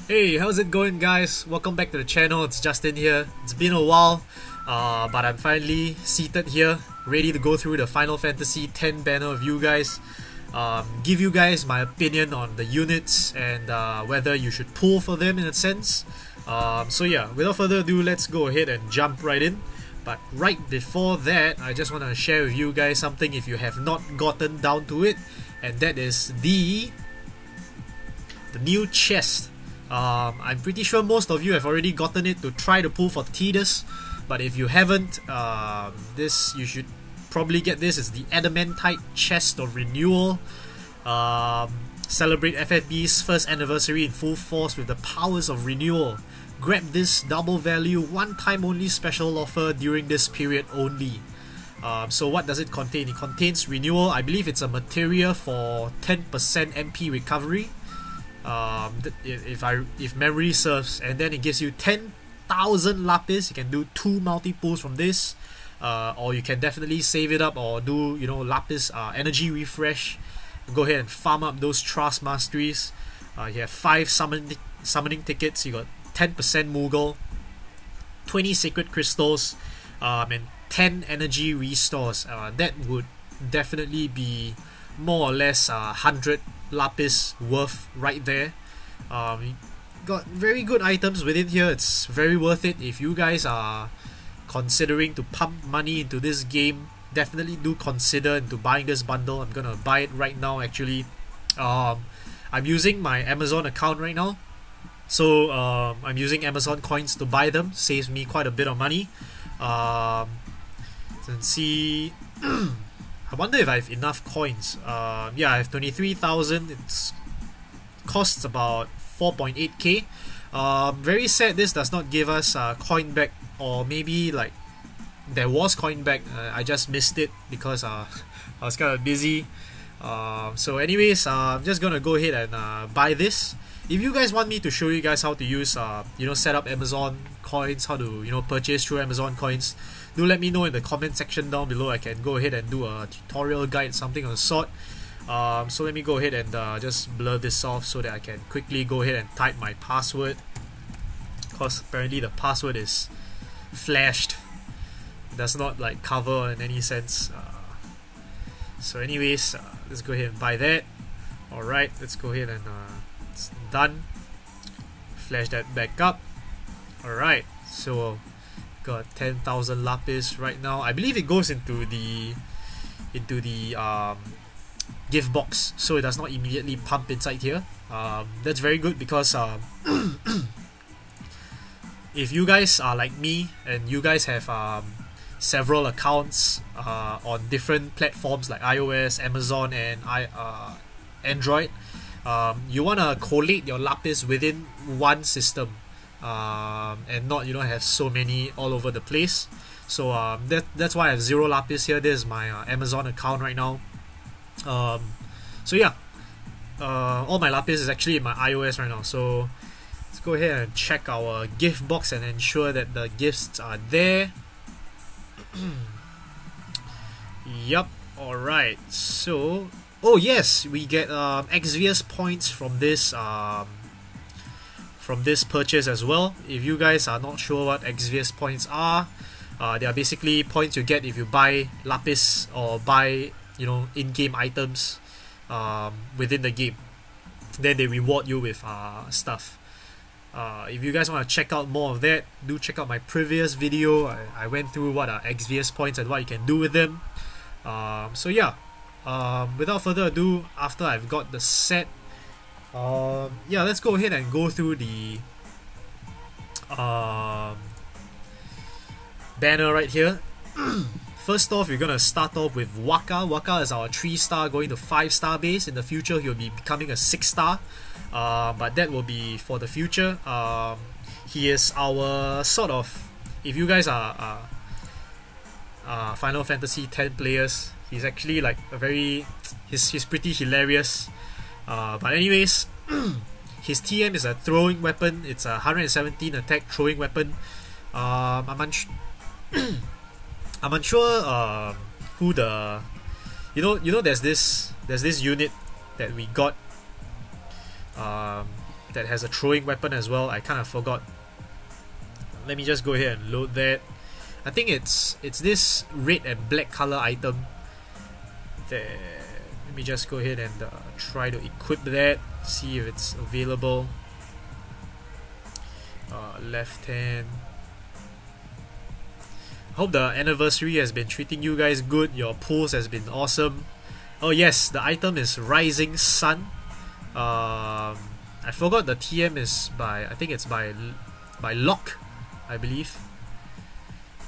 Hey, how's it going, guys? Welcome back to the channel. It's Justin here. It's been a while, but I'm finally seated here, ready to go through the Final Fantasy X banner with you guys. Give you guys my opinion on the units and whether you should pull for them in a sense. So yeah, without further ado, let's go ahead and jump right in. But right before that, I just want to share with you guys something if you have not gotten down to it, and that is the new chest. I'm pretty sure most of you have already gotten it to try to pull for Tidus, but if you haven't, you should probably get this. It's the Adamantite Chest of Renewal. Celebrate FFBE's first anniversary in full force with the powers of renewal. Grab this double value, one time only special offer during this period only. So what does it contain? It contains renewal. I believe it's a materia for 10% MP recovery. If memory serves, and then it gives you 10,000 lapis. You can do 2 multi-pulls from this, or you can definitely save it up or do lapis energy refresh. Go ahead and farm up those trust masteries. You have 5 summoning tickets. You got 10% Moogle, 20 sacred crystals, and 10 energy restores. That would definitely be more or less 100 lapis worth right there. Got very good items within here. It's very worth it. If you guys are considering to pump money into this game, definitely do consider into buying this bundle. I'm gonna buy it right now actually. I'm using my Amazon account right now, so I'm using Amazon coins to buy them. Saves me quite a bit of money. Let's see. I wonder if I have enough coins. Yeah, I have 23,000. It costs about 4.8k. Very sad this does not give us coin back, or maybe like there was coin back. I just missed it because I was kind of busy. So anyways, I'm just gonna go ahead and buy this. If you guys want me to show you guys how to use set up Amazon coins, how to purchase through Amazon coins, do let me know in the comment section down below. I can go ahead and do a tutorial guide, something of the sort. So let me go ahead and just blur this off so that I can quickly go ahead and type my password, because apparently the password is flashed. It does not like cover in any sense. So anyways, let's go ahead and buy that. Alright, let's go ahead and it's done. Flash that back up. Alright, so got 10,000 lapis right now. I believe it goes into the gift box, so it does not immediately pump inside here. That's very good because if you guys are like me and you guys have several accounts on different platforms like iOS, Amazon, and Android, you want to collate your lapis within one system, and not have so many all over the place. So that's why I have 0 lapis here. This is my Amazon account right now. So yeah, all my lapis is actually in my iOS right now. So let's go ahead and check our gift box and ensure that the gifts are there. Yup. Alright, so oh yes, we get XVS points from this purchase as well. If you guys are not sure what XVS points are, they are basically points you get if you buy lapis or buy in-game items within the game. Then they reward you with stuff. If you guys want to check out more of that, do check out my previous video. I went through what are XVS points and what you can do with them. So yeah, without further ado, after I've got the set, yeah, let's go ahead and go through the banner right here. First off, we're gonna start off with Wakka. Wakka is our 3-star going to 5-star base. In the future, he'll be becoming a 6-star, but that will be for the future. He is our sort of, if you guys are Final Fantasy X players, he's actually like a very, he's pretty hilarious. But anyways, his TM is a throwing weapon. It's a 117 attack throwing weapon. I'm unsure who the there's this unit that we got that has a throwing weapon as well. I kind of forgot. Let me just go ahead and load that. I think it's this red and black color item. There. Let me just go ahead and try to equip that. See if it's available. Left hand. Hope the anniversary has been treating you guys good. Your pulls has been awesome. Oh yes, the item is Rising Sun. I forgot the TM is by, I think it's by Lock, I believe.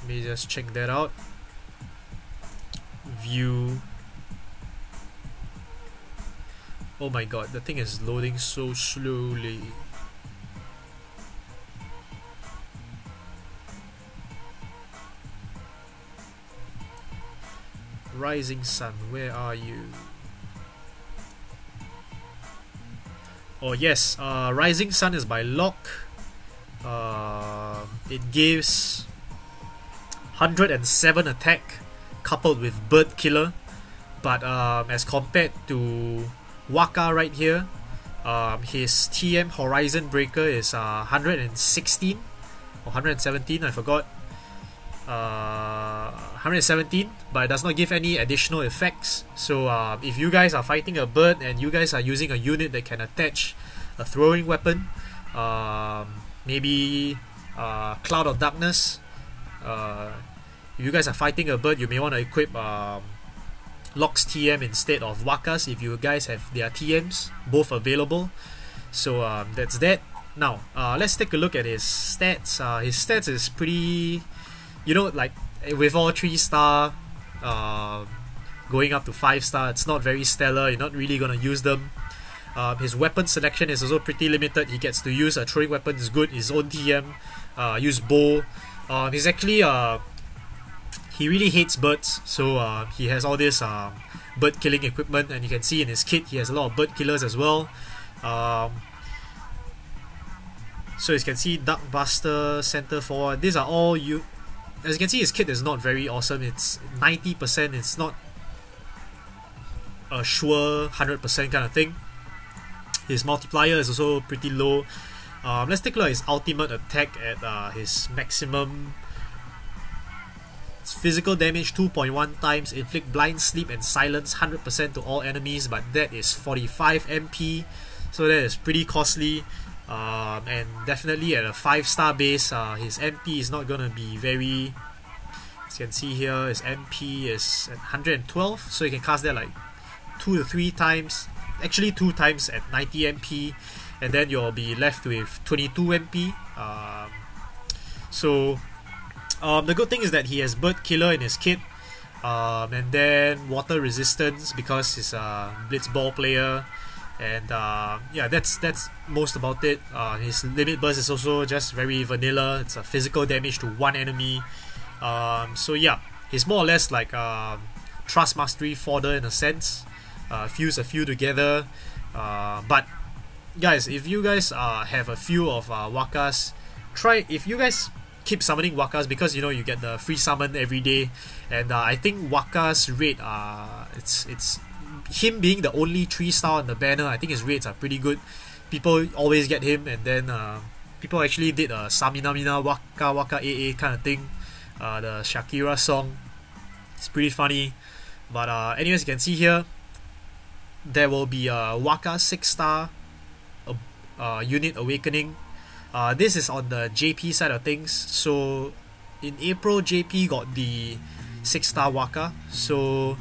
Let me just check that out. View. Oh my god, the thing is loading so slowly. Rising Sun, where are you? Oh yes, Rising Sun is by Lock. It gives 107 attack coupled with Bird Killer, but as compared to Wakka right here, his TM Horizon Breaker is 116 or 117, I forgot. 117, but it does not give any additional effects. So if you guys are fighting a bird and you guys are using a unit that can attach a throwing weapon, maybe Cloud of Darkness, if you guys are fighting a bird, you may want to equip Lock's TM instead of Wakka's if you guys have their TMs both available. So that's that. Now let's take a look at his stats. His stats is pretty, you know, like with all 3-star going up to 5-star, it's not very stellar. You're not really gonna use them. His weapon selection is also pretty limited. He gets to use a throwing weapon is good, his own TM, use bow. He's actually he really hates birds, so he has all this bird killing equipment, and you can see in his kit he has a lot of bird killers as well. So as you can see, Dark Buster, Center Forward, these are all you. As you can see, his kit is not very awesome. It's 90%, it's not a sure 100% kind of thing. His multiplier is also pretty low. Let's take a look at his ultimate attack at his maximum. It's physical damage 2.1 times, inflict blind, sleep and silence 100% to all enemies, but that is 45 MP, so that is pretty costly. And definitely at a 5-star base, his MP is not gonna be very. As you can see here, his MP is at 112, so you can cast that like 2 to 3 times, actually 2 times at 90 MP, and then you'll be left with 22 MP. The good thing is that he has Bird Killer in his kit, and then Water Resistance because he's a Blitzball player. And yeah, that's most about it. His limit burst is also just very vanilla. It's a physical damage to 1 enemy. So yeah, he's more or less like Trust Mastery fodder in a sense. Fuse a few together. But guys, if you guys have a few of Wakkas, if you guys keep summoning Wakkas, because you know you get the free summon every day, and I think Wakka's rate, it's him being the only 3-star on the banner, I think his rates are pretty good. People always get him, and then people actually did a Samina Mina Wakka Wakka AA kind of thing, the Shakira song. It's pretty funny. But anyways, you can see here there will be a Wakka 6-star unit awakening. This is on the JP side of things. So in April, JP got the 6-star Wakka, so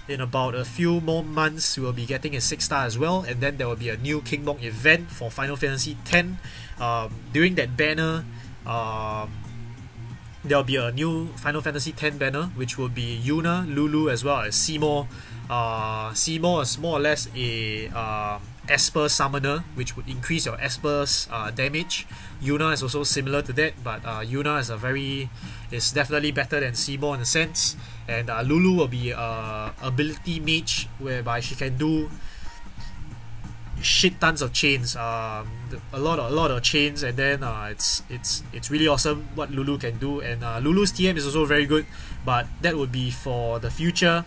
in about a few more months we will be getting a 6-star as well, and then there will be a new King Mog event for Final Fantasy X. During that banner, there will be a new Final Fantasy X banner, which will be Yuna, Lulu, as well as Seymour. Seymour is more or less a Esper summoner, which would increase your Esper's damage. Yuna is also similar to that, but Yuna is definitely better than Seymour in a sense. And Lulu will be ability mage, whereby she can do shit tons of chains, a lot of chains, and then it's really awesome what Lulu can do. And Lulu's TM is also very good, but that would be for the future.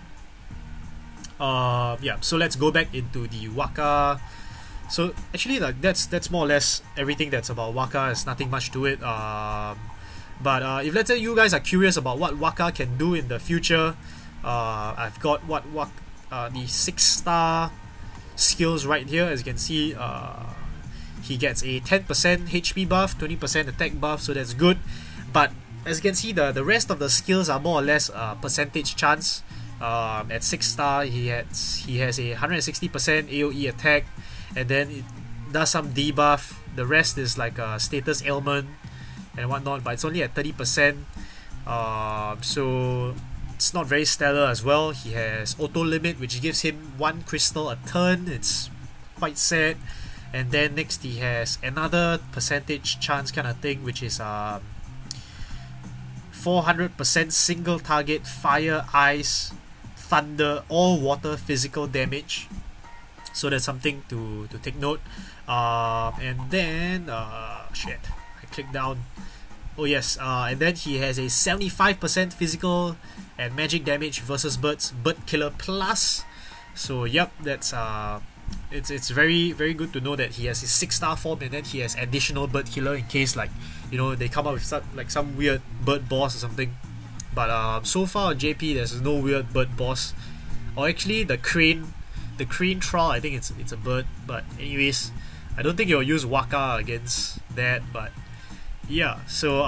Yeah, so let's go back into the Wakka So actually, like that's more or less everything that's about Wakka. There's nothing much to it. But if let's say you guys are curious about what Wakka can do in the future, I've got the 6-star skills right here. As you can see, he gets a 10% HP buff, 20% attack buff, so that's good. But as you can see, the rest of the skills are more or less percentage chance. At 6-star, he has a 160% AoE attack, and then it does some debuff. The rest is like a status ailment and whatnot, but it's only at 30%. So it's not very stellar as well. He has auto limit, which gives him 1 crystal a turn. It's quite sad. And then next he has another percentage chance kind of thing, which is 400% single target fire, ice, thunder, all water physical damage. So that's something to take note. And then shit, I clicked down. Oh yes, and then he has a 75% physical and magic damage versus bird killer plus. So yep, that's it's very good to know that he has his 6-star form, and then he has additional bird killer in case, like, you know, they come up with some weird bird boss or something. But so far on JP there's no weird bird boss. Or actually the crane troll, I think it's a bird. But anyways, I don't think you'll use Wakka against that. But yeah, so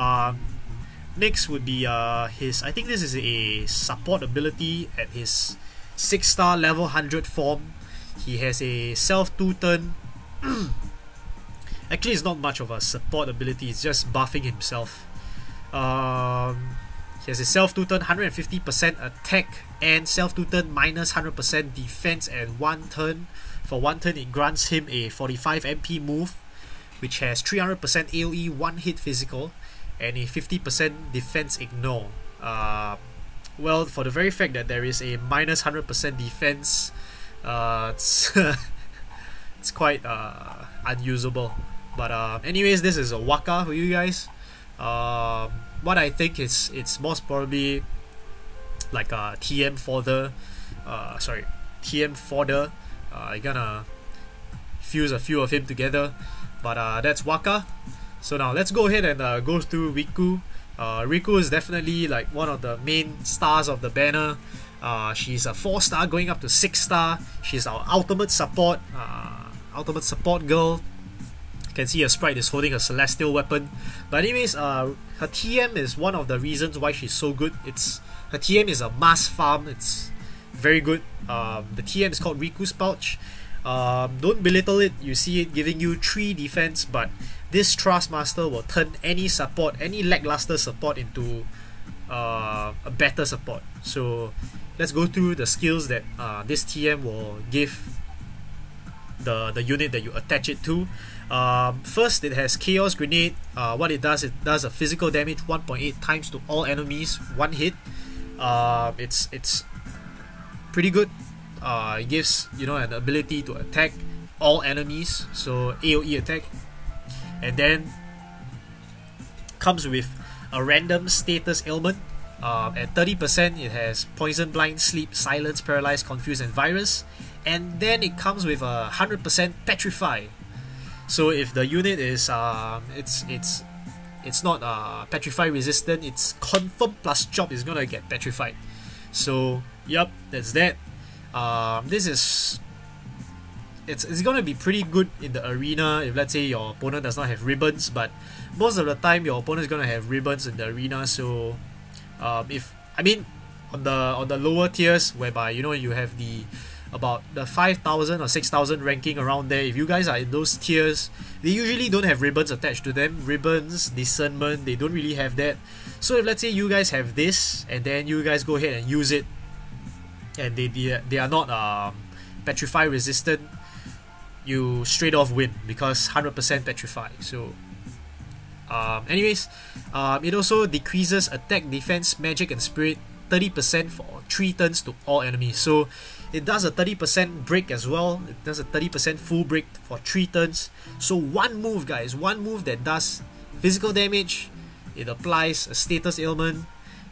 next would be his, I think this is a support ability at his 6-star level 100 form. He has a self 2-turn. Actually, it's not much of a support ability, it's just buffing himself. He has a self 2-turn, 150% attack, and self 2-turn minus 100% defense and 1 turn. For 1 turn, it grants him a 45 MP move, which has 300% AoE, 1 hit physical, and a 50% defense ignore. Well, for the very fact that there is a minus 100% defense, it's quite unusable. But anyways, this is a Wakka for you guys. What I think is it's most probably like a TM fodder. TM fodder. You're gonna fuse a few of him together. But that's Wakka. So now let's go ahead and go through Rikku. Rikku is definitely like one of the main stars of the banner. She's a 4-star going up to 6-star. She's our ultimate support girl. You can see her sprite is holding a celestial weapon. But anyways, her TM is one of the reasons why she's so good. Her TM is a mass farm. It's very good. The TM is called Rikku's Pouch. Don't belittle it. You see it giving you 3 defense, but this Trustmaster will turn any support, any lackluster support, into a better support. So let's go through the skills that this TM will give the unit that you attach it to. First, it has Chaos Grenade. What it does a physical damage 1.8 times to all enemies, 1 hit. It's pretty good. It gives, you know, an ability to attack all enemies, so AoE attack. And then comes with a random status ailment. At 30%, it has Poison, Blind, Sleep, Silence, Paralyze, Confuse, and Virus. And then it comes with a 100% Petrify. So if the unit is it's not Petrify resistant, it's confirm plus chop is gonna get petrified. So yep, that's that. This is it's gonna be pretty good in the arena if, let's say, your opponent does not have ribbons, but most of the time your opponent is gonna have ribbons in the arena. So if I mean on the lower tiers, whereby, you know, you have about the 5,000 or 6,000 ranking around there, if you guys are in those tiers, they usually don't have ribbons attached to them. Ribbons, discernment, they don't really have that. So if, let's say, you guys have this and then you guys go ahead and use it, and they are not petrify resistant, you straight off win because 100% petrify. So anyways, it also decreases attack, defense, magic, and spirit 30% for 3 turns to all enemies. So it does a 30% break as well. It does a 30% full break for 3 turns. So one move, guys, one move that does physical damage, it applies a status ailment,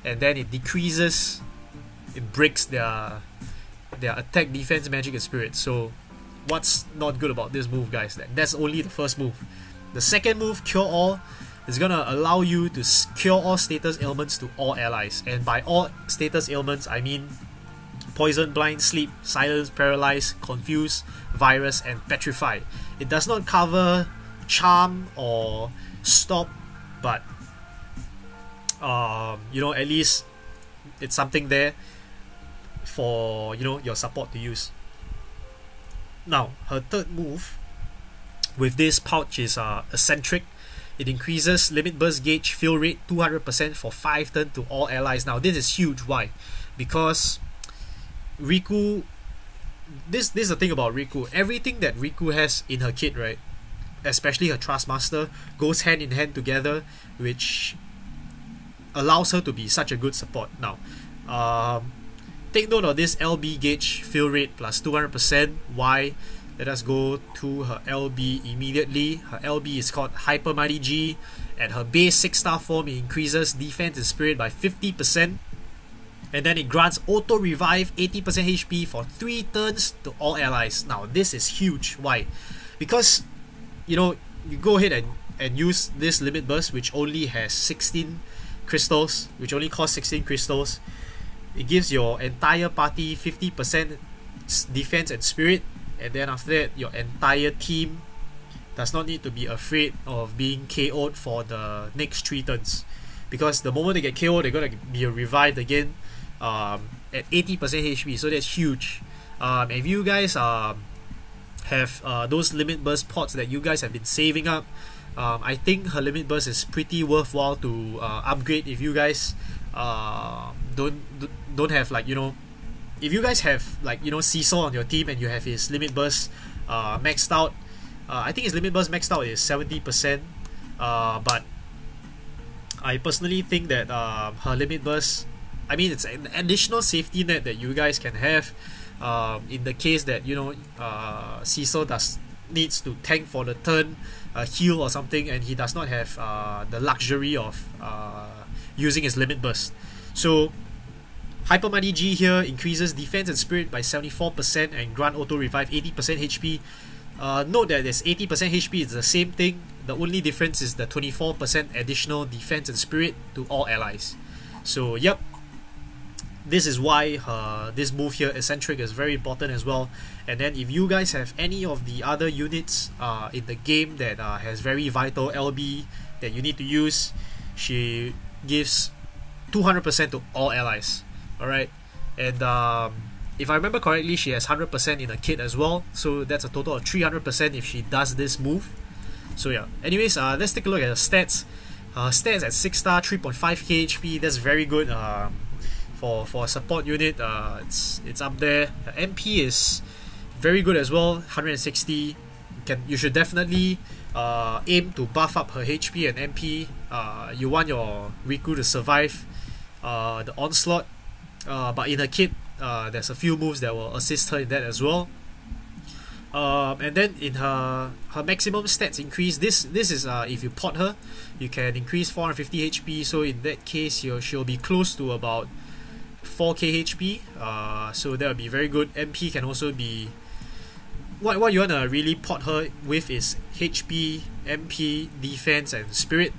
and then it decreases, it breaks their attack, defense, magic, and spirit. So what's not good about this move, guys? That's only the first move. The second move, Cure All, is gonna allow you to cure all status ailments to all allies. And by all status ailments, I mean Poison, Blind, Sleep, Silence, Paralyze, Confuse, Virus, and Petrify. It does not cover Charm or Stop, but you know, at least it's something there for, you know, your support to use. Now, her third move with this pouch is Eccentric. It increases limit burst gauge fill rate 200% for 5 turns to all allies. Now, this is huge. Why? Because Rikku, this is the thing about Rikku. Everything that Rikku has in her kit, right, especially her Trustmaster, goes hand in hand together, which allows her to be such a good support. Now, take note of this LB gauge fill rate plus 200%. Why? Let us go to her LB immediately. Her LB is called Hyper Mighty G. At her base 6-star form, it increases defense and spirit by 50%. And then it grants auto revive 80% HP for 3 turns to all allies. Now, this is huge. Why? Because, you know, you go ahead and use this limit burst, which only has 16 crystals, which only costs 16 crystals. It gives your entire party 50% defense and spirit, and then after that your entire team does not need to be afraid of being KO'd for the next 3 turns, because the moment they get KO'd, they're gonna be revived again at 80% HP. So that's huge. If you guys have those limit burst pots that you guys have been saving up, I think her limit burst is pretty worthwhile to upgrade. If you guys don't have, like, you know, if you guys have, like, you know, Seesaw on your team and you have his limit burst maxed out, I think his limit burst maxed out is 70%, but I personally think that her limit burst, I mean, it's an additional safety net that you guys can have in the case that, you know, Seesaw needs to tank for the turn, heal or something, and he does not have the luxury of using his limit burst. So Hyper Mighty G here increases defense and spirit by 74% and grant auto revive 80% HP. Note that this 80% HP is the same thing. The only difference is the 24% additional defense and spirit to all allies. So yep, this is why this move here, Eccentric, is very important as well. And then if you guys have any of the other units in the game that has very vital LB that you need to use, she gives 200% to all allies. Alright, and if I remember correctly, she has 100% in a kit as well, so that's a total of 300% if she does this move. So yeah, anyways, let's take a look at her stats. Stats at 6-star, 3.5k HP, that's very good for a support unit. It's up there. Her MP is very good as well, 160. You should definitely aim to buff up her HP and MP. You want your Rikku to survive the onslaught. But in her kit, there's a few moves that will assist her in that as well. And then in her maximum stats increase, this is if you pot her, you can increase 450 HP. So in that case, she'll be close to about 4k HP. So that will be very good. MP can also be what you wanna really pot her with is HP, MP, defense, and spirit.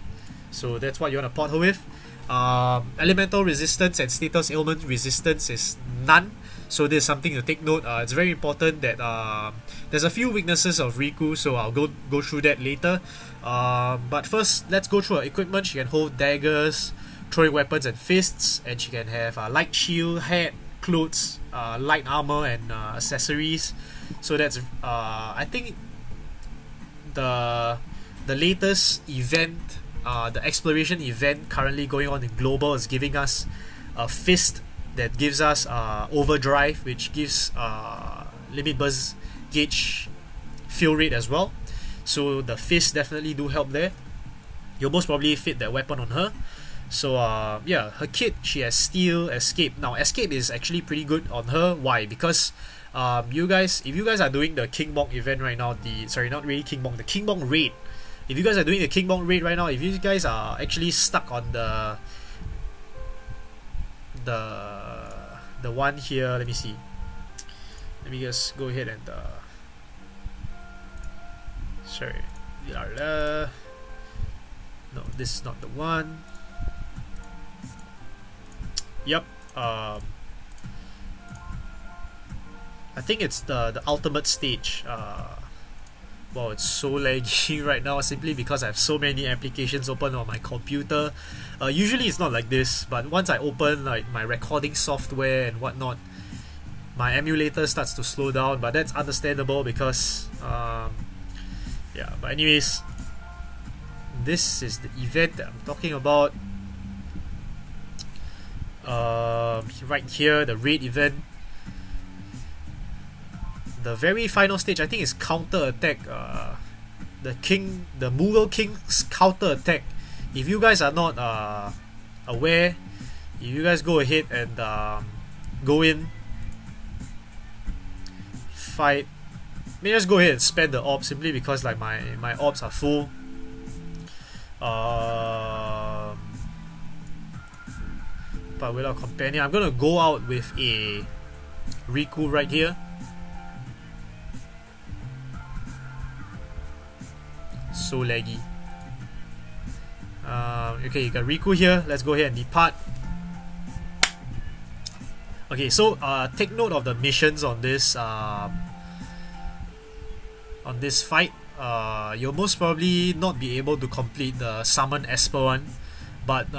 So that's what you wanna pot her with. Elemental resistance and status ailment resistance is none, so this is something to take note. It's very important that there's a few weaknesses of Rikku, so I'll go through that later. But first, let's go through her equipment. She can hold daggers, throwing weapons, and fists, and she can have light shield, hat, clothes, light armor, and accessories. So that's I think the latest event, the exploration event currently going on in global, is giving us a fist that gives us overdrive, which gives limit burst gauge fill rate as well. So the fists definitely do help there. You'll most probably fit that weapon on her. So yeah, her kit, she has Steel, Escape. Now Escape is actually pretty good on her. Why? Because if you guys are doing the King Mog event right now, not really King Mog, the King Mog Raid. If you guys are doing the King Mog Raid right now, if you guys are actually stuck on the one here, let me see. Let me just go ahead and Sorry. No, this is not the one. Yep. I think it's the ultimate stage. Wow, it's so laggy right now simply because I have so many applications open on my computer. Usually it's not like this, but once I open like my recording software and whatnot, my emulator starts to slow down, but that's understandable because yeah, but anyways, this is the event that I'm talking about. Right here, the raid event. The very final stage, I think, is counter attack. The Mughal King's counter attack. If you guys are not aware, if you guys go ahead and go in, fight. May just go ahead and spend the orb simply because like my orbs are full. But without companion, I'm gonna go out with a Rikku right here. So laggy. Okay, you got Rikku here. Let's go ahead and depart. Okay, so take note of the missions on this fight. You'll most probably not be able to complete the summon Esper one, but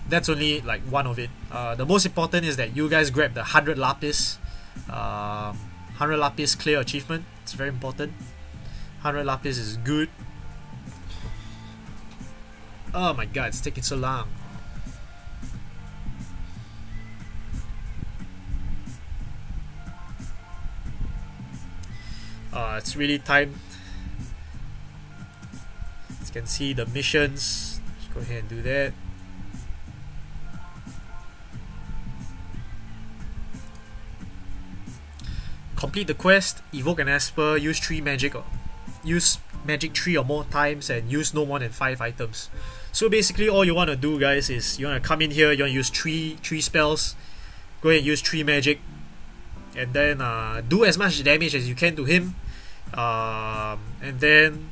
that's only like one of it. The most important is that you guys grab the 100 lapis. 100 lapis clear achievement. It's very important. 100 lapis is good. Oh my god, it's taking so long. It's really time. As you can see the missions. Let's go ahead and do that. Complete the quest, evoke an Esper, use magic 3 or more times, and use no more than 5 items. So basically all you want to do, guys, is you want to come in here, you want to use 3 spells, go ahead and use 3 magic, and then do as much damage as you can to him, and then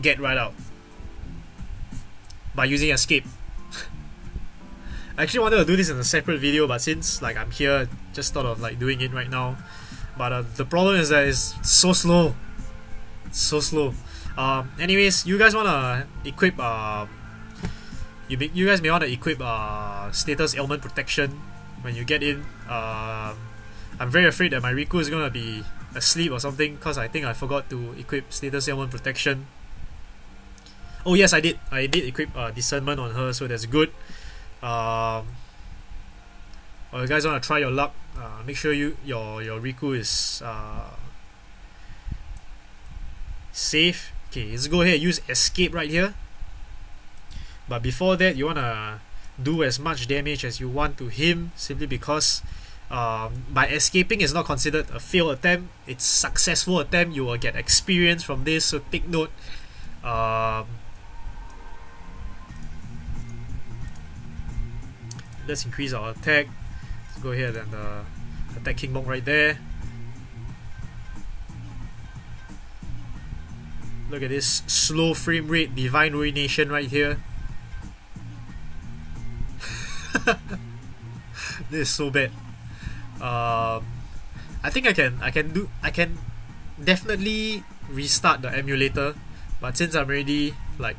get right out by using escape. I actually wanted to do this in a separate video, but since like I'm here, just thought of like doing it right now. But the problem is that it's so slow. So slow. Anyways, you guys wanna equip you guys may wanna equip status ailment protection when you get in. I'm very afraid that my Rikku is gonna be asleep or something because I think I forgot to equip status ailment protection. Oh yes, I did equip discernment on her, so that's good. Or you guys wanna try your luck, make sure your Rikku is safe. Okay, let's go ahead and use escape right here. But before that, you wanna do as much damage as you want to him, simply because by escaping is not considered a failed attempt, it's successful attempt. You will get experience from this, so take note. Let's increase our attack. Let's go ahead and attack King Mog right there. Look at this slow frame rate, divine ruination right here. This is so bad. I think I can definitely restart the emulator, but since I'm already like,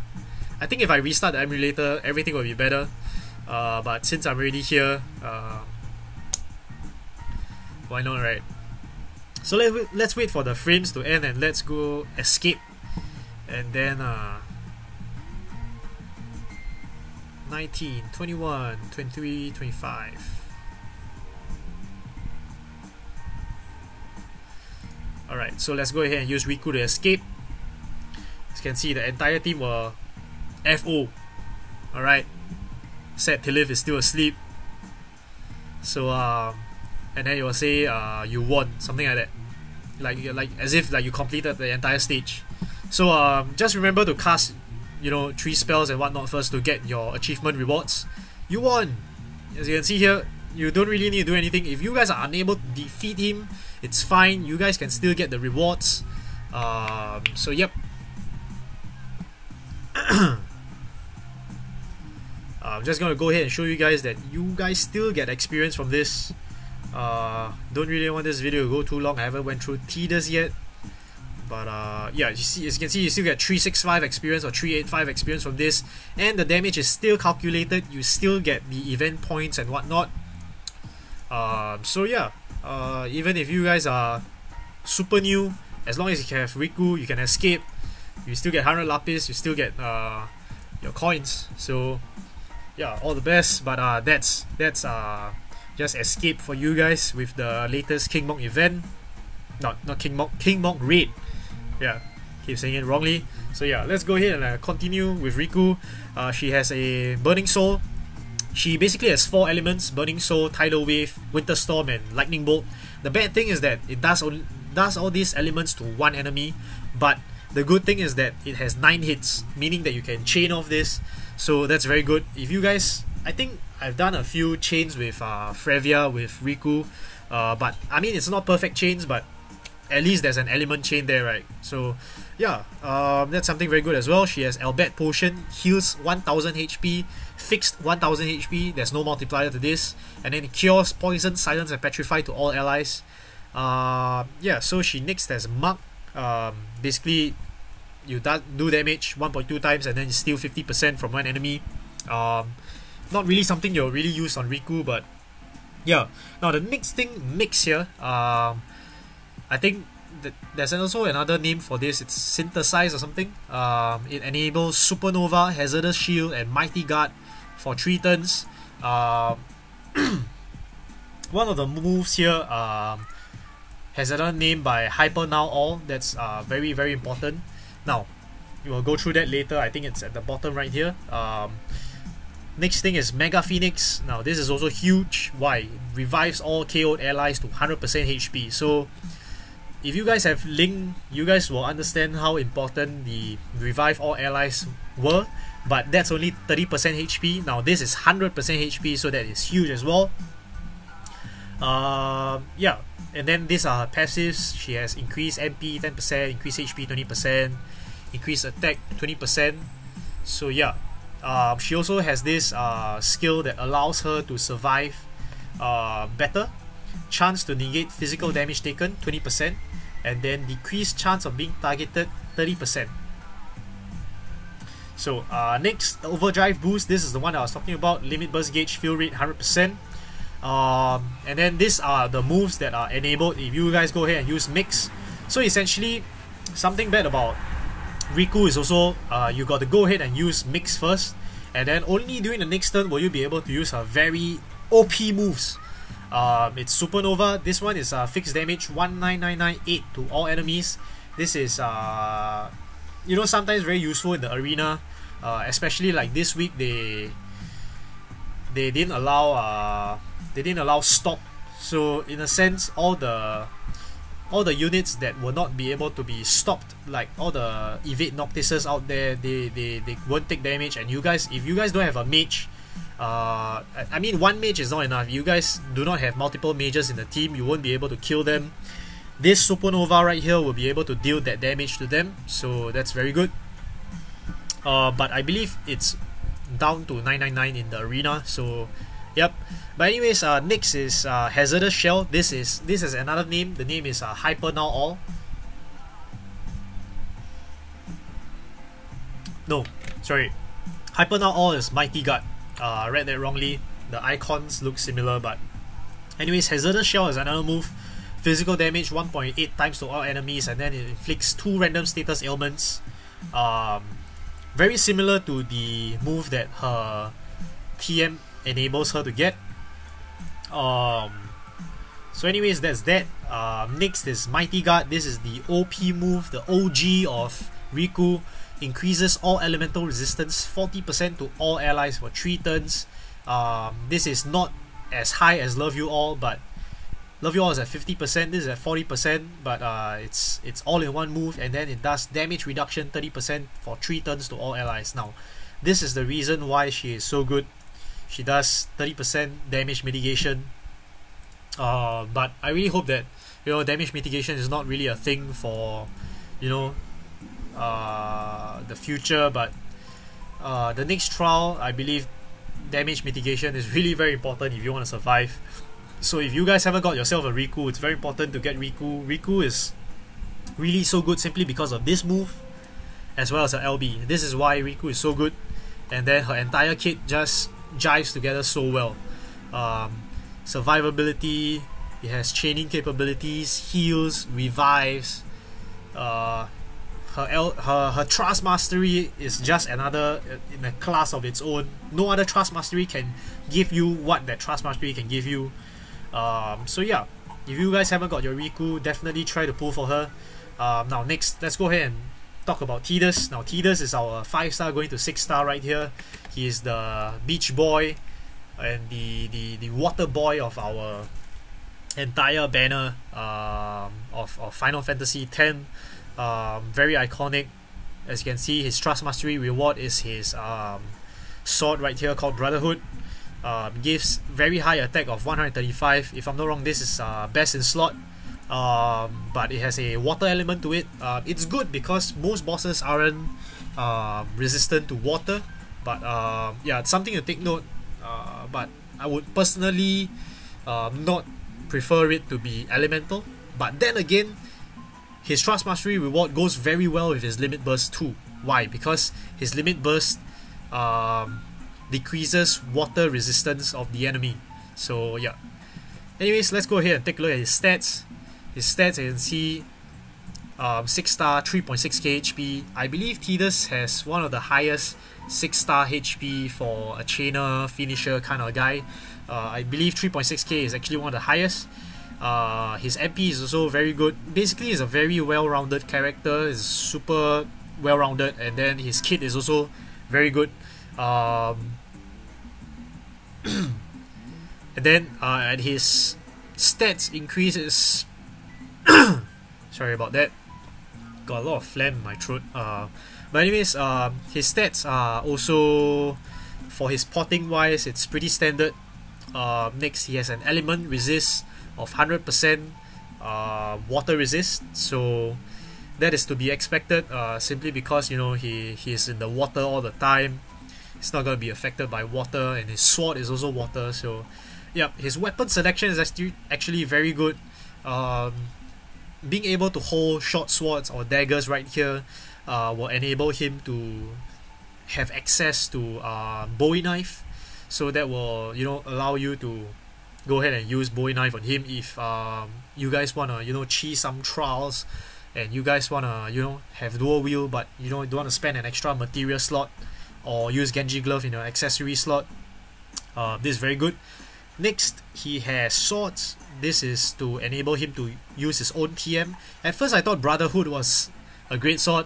I think if I restart the emulator, everything will be better. But since I'm already here, why not, right? So let's wait for the frames to end and let's go escape, and then 19, 21, 23, 25. Alright, so let's go ahead and use Rikku to escape. As you can see, the entire team were FO. Alright. Sad Tilith is still asleep. So and then it will say you won, something like that. Like as if like you completed the entire stage. So just remember to cast 3 spells and whatnot first to get your achievement rewards. You won! As you can see here, you don't really need to do anything. If you guys are unable to defeat him, it's fine. You guys can still get the rewards. So yep. I'm just gonna go ahead and show you guys that you guys still get experience from this. Don't really want this video to go too long. I haven't went through Tidus yet, but yeah, as you can see, you still get 365 experience or 385 experience from this, and the damage is still calculated. You still get the event points and whatnot. So yeah, even if you guys are super new, as long as you can have Rikku, you can escape. You still get 100 lapis. You still get your coins. So yeah, all the best. But that's just escape for you guys with the latest King Mog event. Not King Mog Raid. Yeah, keep saying it wrongly. So yeah, let's go ahead and continue with Rikku. She has a Burning Soul. She basically has 4 elements: Burning Soul, Tidal Wave, Winter Storm, and Lightning Bolt. The bad thing is that it does all these elements to one enemy, but the good thing is that it has 9 hits, meaning that you can chain off this. So that's very good. If you guys, I think I've done a few chains with Frevia, with Rikku, but I mean, it's not perfect chains, but at least there's an element chain there, right? So yeah, that's something very good as well. She has Elbat Potion, heals 1000 HP, fixed 1000 HP, there's no multiplier to this, and then cures Poison, Silence, and Petrify to all allies. Yeah, so she next has Mug. Basically, you do damage 1.2 times and then steal 50% from one enemy. Not really something you'll really use on Rikku, but yeah. Now the next thing, Mix here. I think that there's also another name for this. It's Synthesize or something. It enables Supernova, Hazardous Shield, and Mighty Guard for 3 turns. One of the moves here has another name by Hyper Now All. That's very, very important. Now, we will go through that later. I think it's at the bottom right here. Next thing is Mega Phoenix. Now, this is also huge. Why? It revives all KO'd allies to 100% HP. So, if you guys have Link, you guys will understand how important the revive all allies were. But that's only 30% HP. Now, this is 100% HP, so that is huge as well. Yeah. And then these are her passives. She has increased MP 10%, increased HP 20%, increased attack 20%. So yeah, she also has this skill that allows her to survive better. Chance to negate physical damage taken 20%, and then decreased chance of being targeted 30%. So next, Overdrive Boost. This is the one I was talking about. Limit Burst Gauge, Fill Rate 100%. And then these are the moves that are enabled if you guys go ahead and use Mix. So essentially, something bad about Rikku is also you got to go ahead and use Mix first, and then only during the next turn will you be able to use her very OP moves. It's Supernova. This one is fixed damage 19998 to all enemies. This is you know, sometimes very useful in the arena, especially like this week they didn't allow stop. So in a sense, all the units that will not be able to be stopped, like all the evade Noctises out there, they won't take damage. And you guys, if you guys don't have a mage, I mean, one mage is not enough. You guys do not have multiple mages in the team, you won't be able to kill them. This Supernova right here will be able to deal that damage to them, so that's very good. But I believe it's down to 999 in the arena, so yep. But anyways, next is Hazardous Shell. This is another name. The name is Hyper Now All. No, sorry. Hyper Now All is Mighty Guard. I read that wrongly. The icons look similar, but anyways, Hazardous Shell is another move. Physical damage 1.8 times to all enemies, and then it inflicts 2 random status ailments. Very similar to the move that her TM enables her to get. So anyways, that's that. Next is Mighty Guard. This is the OP move, the OG of Rikku. Increases all elemental resistance 40% to all allies for 3 turns. This is not as high as Love You All, but Love You All is at 50%, this is at 40%, but it's all in one move, and then it does damage reduction 30% for 3 turns to all allies. Now, this is the reason why she is so good. She does 30% damage mitigation, but I really hope that, you know, damage mitigation is not really a thing for you know, the future, but the next trial, I believe damage mitigation is really very important if you want to survive. So if you guys haven't got yourself a Rikku, it's very important to get Rikku. Rikku is really so good simply because of this move as well as her LB. This is why Rikku is so good, and then her entire kit just jives together so well. Survivability, it has chaining capabilities, heals, revives. Her Trust Mastery is just another in a class of its own. No other Trust Mastery can give you what that Trust Mastery can give you. So yeah, if you guys haven't got your Rikku, definitely try to pull for her. Now next, let's go ahead and talk about Tidus. Now Tidus is our 5-star going to 6-star right here. He is the beach boy and the water boy of our entire banner of Final Fantasy X. Very iconic. As you can see, his Trust Mastery reward is his sword right here called Brotherhood. Gives very high attack of 135. If I'm not wrong, this is best in slot. But it has a water element to it. It's good because most bosses aren't resistant to water. But yeah, it's something to take note. But I would personally not prefer it to be elemental. But then again, his Trust Mastery reward goes very well with his Limit Burst too. Why? Because his Limit Burst decreases water resistance of the enemy. So yeah. Anyways, let's go ahead and take a look at his stats. His stats, you can see 6-star, 3.6k HP. I believe Tidus has one of the highest 6-star HP for a chainer, finisher kind of guy. I believe 3.6k is actually one of the highest. His MP is also very good. Basically, he's a very well-rounded character. He's super well-rounded, and then his kit is also very good. And then and his stats increases. Sorry about that. Got a lot of phlegm in my throat. But anyways, his stats are also, for his potting wise, it's pretty standard. Next, he has an element resist of 100% water resist, so that is to be expected, simply because, you know, he is in the water all the time. It's not going to be affected by water, and his sword is also water. So yeah, his weapon selection is actually very good. Being able to hold short swords or daggers right here will enable him to have access to Bowie knife, so that will, you know, allow you to go ahead and use Bowie knife on him if you guys wanna, you know, cheese some trials, and you guys wanna, you know, have dual wield, but you know, don't want to spend an extra material slot or use Genji glove in your accessory slot. This is very good. Next, he has swords. This is to enable him to use his own TM. At first I thought Brotherhood was a great sword,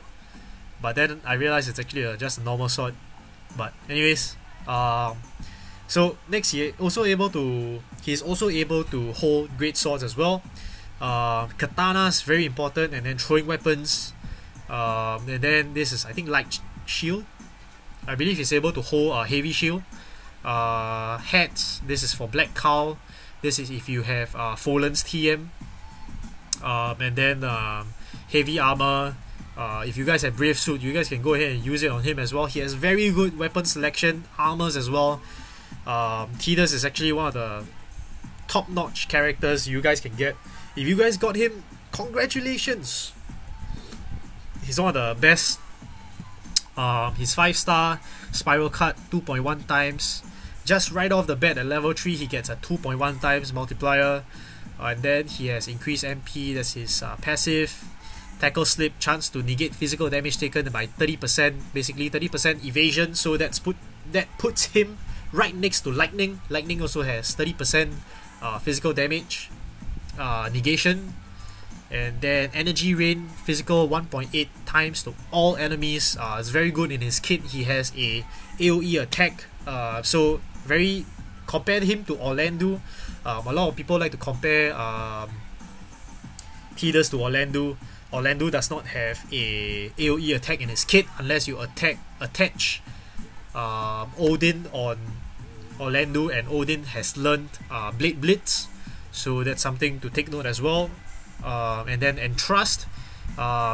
but then I realized it's actually just a normal sword. But anyways, so next, he's also able to hold great swords as well. Katanas, very important, and then throwing weapons. And then this is, I think, light shield. I believe he's able to hold a heavy shield. Hats, this is for Black Cow. This is if you have Folan's TM. And then heavy armor. If you guys have Brave Suit, you guys can go ahead and use it on him as well. He has very good weapon selection, armors as well. Tidus is actually one of the top-notch characters you guys can get. If you guys got him, congratulations! He's one of the best. He's 5-star, spiral cut 2.1 times. Just right off the bat at level 3, he gets a 2.1 times multiplier. And then he has increased MP, that's his passive. Tackle slip, chance to negate physical damage taken by 30%, basically 30% evasion, so that puts him right next to Lightning. Lightning also has 30% physical damage negation. And then Energy Rain, physical 1.8 times to all enemies. It's very good in his kit. He has a AoE attack. So very, compare him to Orlando. A lot of people like to compare Tidus to Orlando. Orlando does not have a AoE attack in his kit unless you attach Odin on Orlando, and Odin has learned Blade Blitz, so that's something to take note as well. And then Entrust,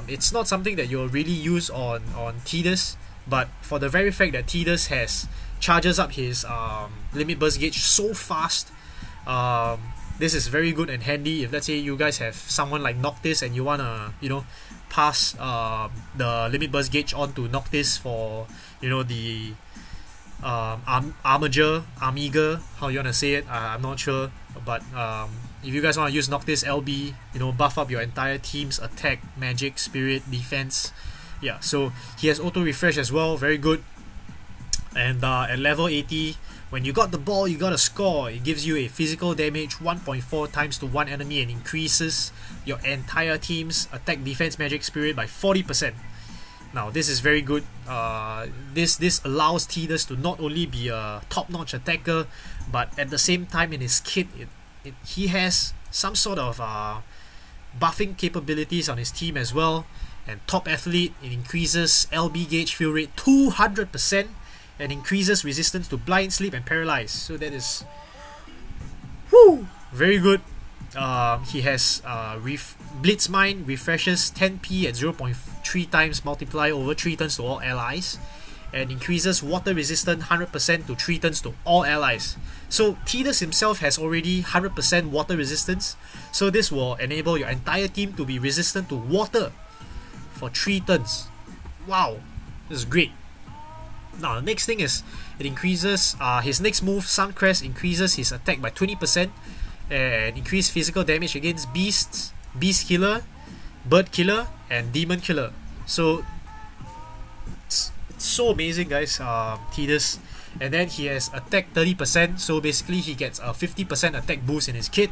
It's not something that you'll really use on Tidus, but for the very fact that Tidus has charges up his limit burst gauge so fast, this is very good and handy if, let's say, you guys have someone like Noctis and you wanna, you know, pass the limit burst gauge on to Noctis for, you know, the Amiga, how you wanna say it, I'm not sure, but if you guys want to use Noctis LB, you know, buff up your entire team's attack, magic, spirit, defense. Yeah, so he has auto refresh as well, very good. And at level 80, when you got the ball, you gotta score. It gives you a physical damage 1.4 times to one enemy and increases your entire team's attack, defense, magic, spirit by 40%. Now this is very good. This allows Tidus to not only be a top-notch attacker, but at the same time in his kit, he has some sort of buffing capabilities on his team as well. And top athlete, it increases LB gauge fill rate 200% and increases resistance to blind, sleep, and paralyze. So that is very good. He has Blitz Mine, refreshes 10p at 0.3 times multiply over 3 turns to all allies, and increases water resistance 100% to 3 turns to all allies. So Tidus himself has already 100% water resistance, so this will enable your entire team to be resistant to water for 3 turns. Wow, this is great. Now the next thing is, it increases his next move, Suncrest, increases his attack by 20% and increase physical damage against beasts, beast killer, bird killer, and demon killer. So it's so amazing, guys. Tidus. And then he has attack 30%, so basically he gets a 50% attack boost in his kit.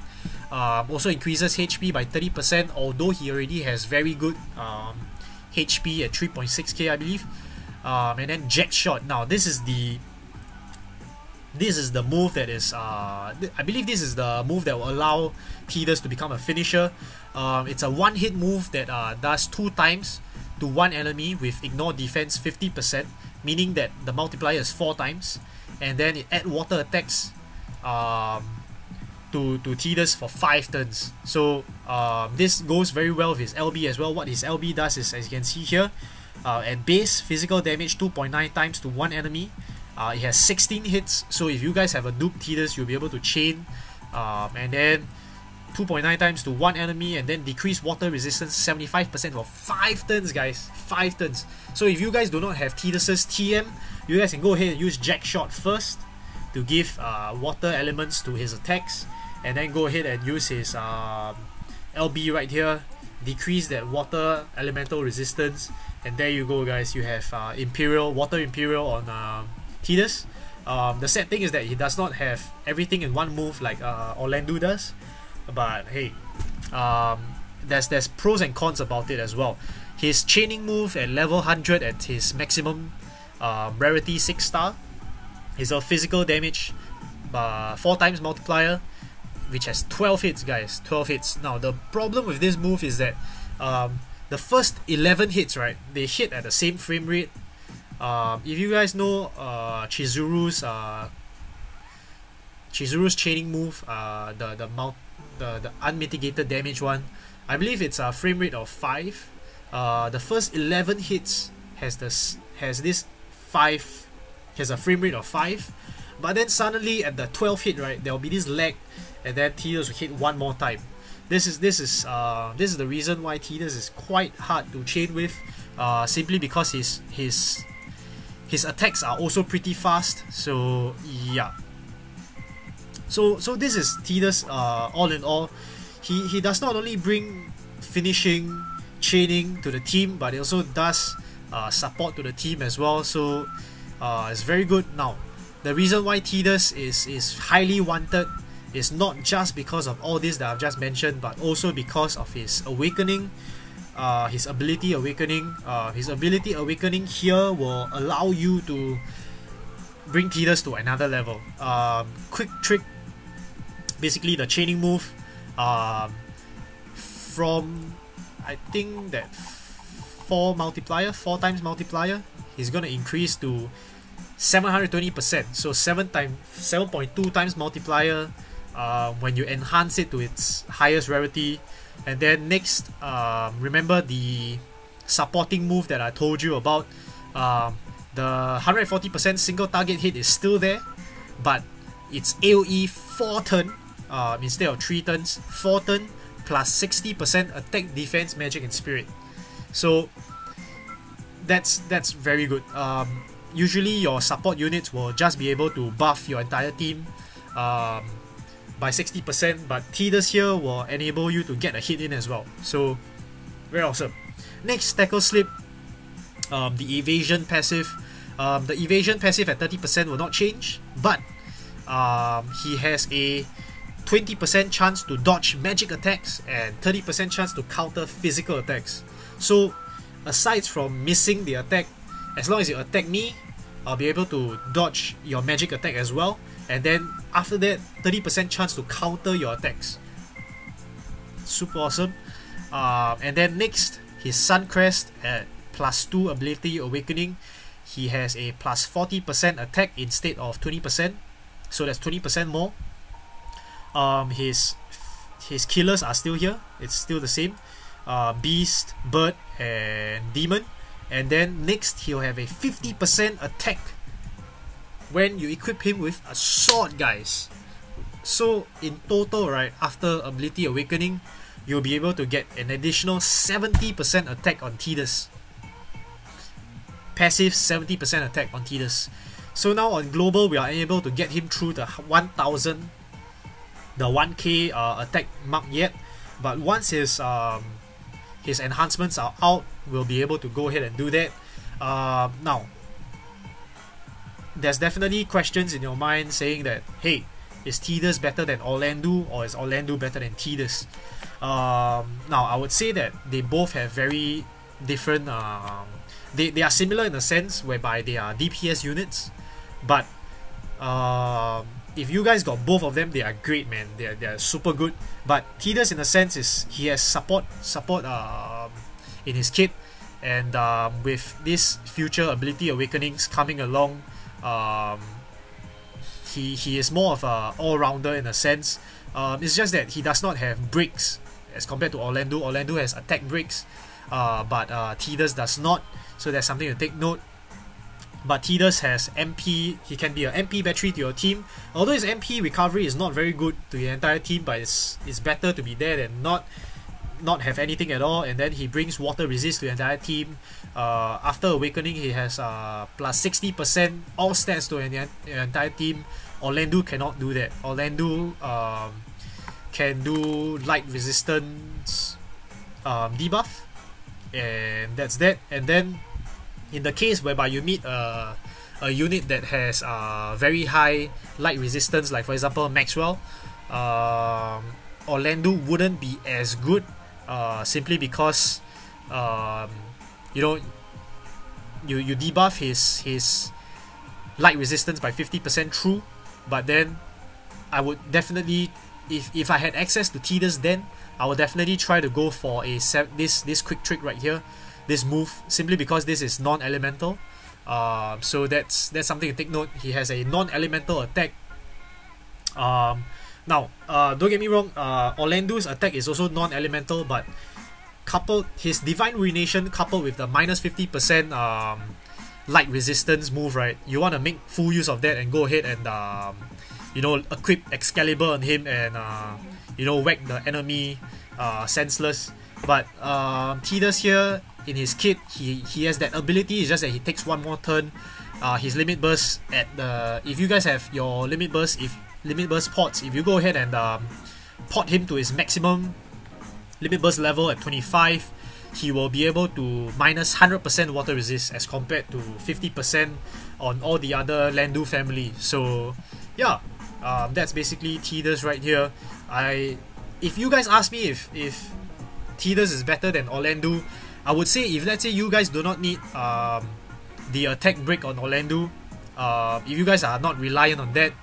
Also increases HP by 30%, although he already has very good HP at 3.6k, I believe. And then Jack Shot. Now this is the move that is I believe this is the move that will allow Tidus to become a finisher. It's a one-hit move that does 2 times to one enemy with ignore defense 50%, meaning that the multiplier is 4 times, and then it add water attacks to Tidus for 5 turns. So this goes very well with his LB as well. What his LB does is, as you can see here, at base, physical damage 2.9 times to one enemy. It has 16 hits, so if you guys have a duped Tidus, you'll be able to chain, and then 2.9 times to one enemy, and then decrease water resistance 75% for 5 turns, guys. 5 turns. So if you guys do not have Tidus's TM, you guys can go ahead and use Jack Shot first to give water elements to his attacks, and then go ahead and use his LB right here, decrease that water elemental resistance, and there you go, guys. You have Imperial, Water Imperial on Tidus. The sad thing is that he does not have everything in one move like Orlando does, but hey, there's pros and cons about it as well. His chaining move at level 100 at his maximum rarity 6 star is a physical damage 4 times multiplier, which has 12 hits, guys. 12 hits. Now the problem with this move is that the first 11 hits, right, they hit at the same frame rate. If you guys know Chizuru's chaining move, the unmitigated damage one, I believe it's a frame rate of 5. The first 11 hits has a frame rate of 5, but then suddenly at the 12th hit, right, there will be this lag, and then Tidus will hit one more time. This is the reason why Tidus is quite hard to chain with, simply because his attacks are also pretty fast. So yeah. So this is Tidus. All in all, he does not only bring finishing, chaining to the team, but it also does support to the team as well. So it's very good. Now the reason why Tidus is highly wanted is not just because of all this that I've just mentioned, but also because of his awakening, his ability awakening. His ability awakening here will allow you to bring Tidus to another level. Quick trick, basically the chaining move, from I think that 4 times multiplier, he's gonna increase to 720%. So 7.2 times multiplier. When you enhance it to its highest rarity, And then next, remember the supporting move that I told you about. The 140% single target hit is still there, but it's AoE 4 turn instead of 3 turns. 4 turn plus 60% attack, defense, magic, and spirit. So that's very good. Usually your support units will just be able to buff your entire team by 60%, but Tidus here will enable you to get a hit in as well. So very awesome. Next, tackle slip. The evasion passive. The evasion passive at 30% will not change, but he has a 20% chance to dodge magic attacks and 30% chance to counter physical attacks. So aside from missing the attack, as long as you attack me, I'll be able to dodge your magic attack as well, and then after that 30% chance to counter your attacks. Super awesome. And then next, his Sun Crest at +2 ability awakening. He has a plus 40% attack instead of 20%, so that's 20% more. His killers are still here, it's still the same. Beast, Bird, and Demon. And then next, he'll have a 50% attack when you equip him with a sword, guys. So in total, right, after ability awakening, you'll be able to get an additional 70% attack on Tidus. Passive 70% attack on Tidus. So now on global, we are able to get him through the 1000, the 1k attack mark yet. But once his enhancements are out, we'll be able to go ahead and do that. Now, there's definitely questions in your mind saying that, hey, is Tidus better than Orlandu, or is Orlandu better than Tidus? Now, I would say that they both have very different... They are similar in a sense whereby they are DPS units, but if you guys got both of them, they are great, man. They are super good. But Tidus, in a sense, is he has support in his kit, and with this future ability awakenings coming along, he is more of a all-rounder in a sense. It's just that he does not have breaks as compared to Orlandu. Orlandu has attack breaks, but Tidus does not. So that's something to take note. But Tidus has MP, he can be an MP battery to your team. Although his MP recovery is not very good to the entire team, but it's better to be there than not have anything at all. And then he brings water resist to the entire team. After awakening, he has plus 60% all stats to the entire team. Orlandu cannot do that. Orlandu can do light resistance debuff, and that's that. And then in the case whereby you meet a unit that has very high light resistance, like for example Maxwell, Orlandu wouldn't be as good, simply because you debuff his light resistance by 50% true. But then I would definitely, if I had access to Tidus, then I would definitely try to go for this quick trick right here, this move, simply because this is non-elemental. So that's something to take note. He has a non-elemental attack. Now, don't get me wrong, Orlandu's attack is also non-elemental, but coupled his Divine Ruination coupled with the minus 50% light resistance move, right? You want to make full use of that and go ahead and equip Excalibur on him and whack the enemy senseless. But Tidus here in his kit, he has that ability. It's just that he takes one more turn. His limit burst at the, if you guys have your limit burst pots, if you go ahead and pot him to his maximum limit burst level at 25, he will be able to minus 100% water resist as compared to 50% on all the other Landu family. So yeah, that's basically Tidus right here. If you guys ask me if Tidus is better than Orlandu, I would say, if let's say you guys do not need the attack break on Orlandu, if you guys are not reliant on that,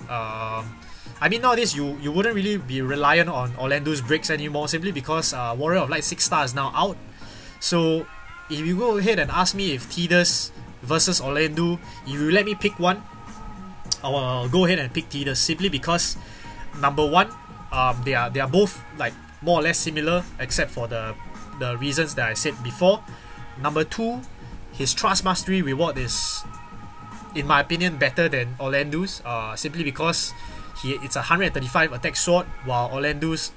I mean, nowadays you wouldn't really be reliant on Orlandu's breaks anymore, simply because Warrior of Light 6 star is now out. So if you go ahead and ask me if Tidus versus Orlandu, if you let me pick one, I'll go ahead and pick Tidus, simply because number one, they are both like more or less similar, except for the reasons that I said before. Number 2, his Trust Mastery reward is, in my opinion, better than Orlando's, simply because it's a 135 attack sword, while Orlando's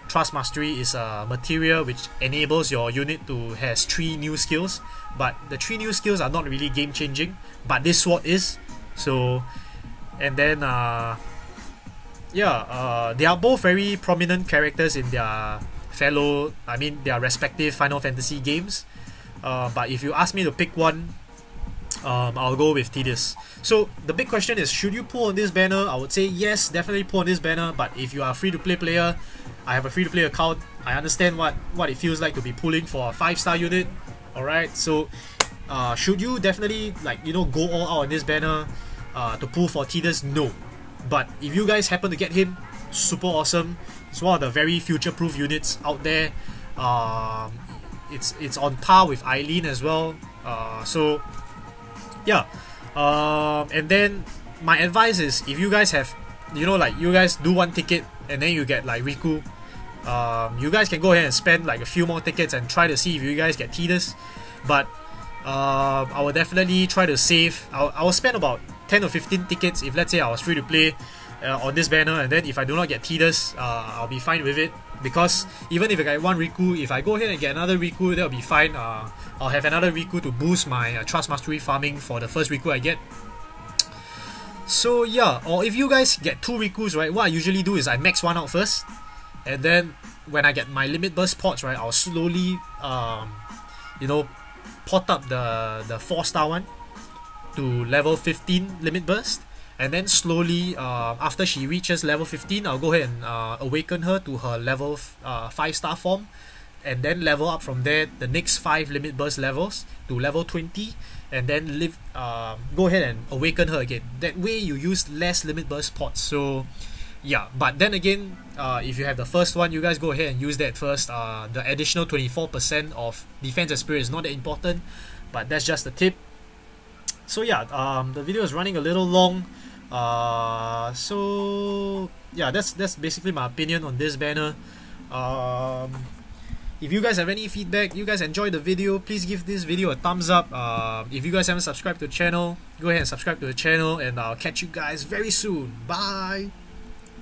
Trust Mastery is a material which enables your unit to has 3 new skills, but the 3 new skills are not really game changing, but this sword is. So, and then they are both very prominent characters in their their respective Final Fantasy games. But if you ask me to pick one, I'll go with Tidus. So the big question is, should you pull on this banner? I would say yes, definitely pull on this banner. But if you are a free-to-play player, I have a free-to-play account, I understand what it feels like to be pulling for a 5-star unit. Alright, so should you definitely go all out on this banner to pull for Tidus? No. But if you guys happen to get him, super awesome. It's one of the very future-proof units out there. It's on par with Eileen as well. So yeah. And then my advice is, if you guys have, you guys do one ticket and then you get like Rikku, you guys can go ahead and spend like a few more tickets and try to see if you guys get Tidus. But I will definitely try to save. I will spend about 10 or 15 tickets if, let's say, I was free to play on this banner, and then if I do not get Tidus, I'll be fine with it, because even if I get one Rikku, if I go ahead and get another Rikku, that'll be fine. I'll have another Rikku to boost my Trust Mastery farming for the first Rikku I get. So yeah, or if you guys get 2 Rikkus, right, what I usually do is I max one out first, and then when I get my limit burst pots, right, I'll slowly pot up the 4-star one to level 15 limit burst, and then slowly after she reaches level 15, I'll go ahead and awaken her to her level 5-star form, and then level up from there the next 5 limit burst levels to level 20, and then go ahead and awaken her again. That way you use less limit burst pots. So yeah, but then again, if you have the first one, you guys go ahead and use that first. The additional 24% of defense and spirit is not that important, but that's just a tip. So yeah, the video is running a little long. So yeah, that's basically my opinion on this banner. If you guys have any feedback, you guys enjoyed the video, please give this video a thumbs up. If you guys haven't subscribed to the channel, go ahead and subscribe to the channel, and I'll catch you guys very soon. Bye!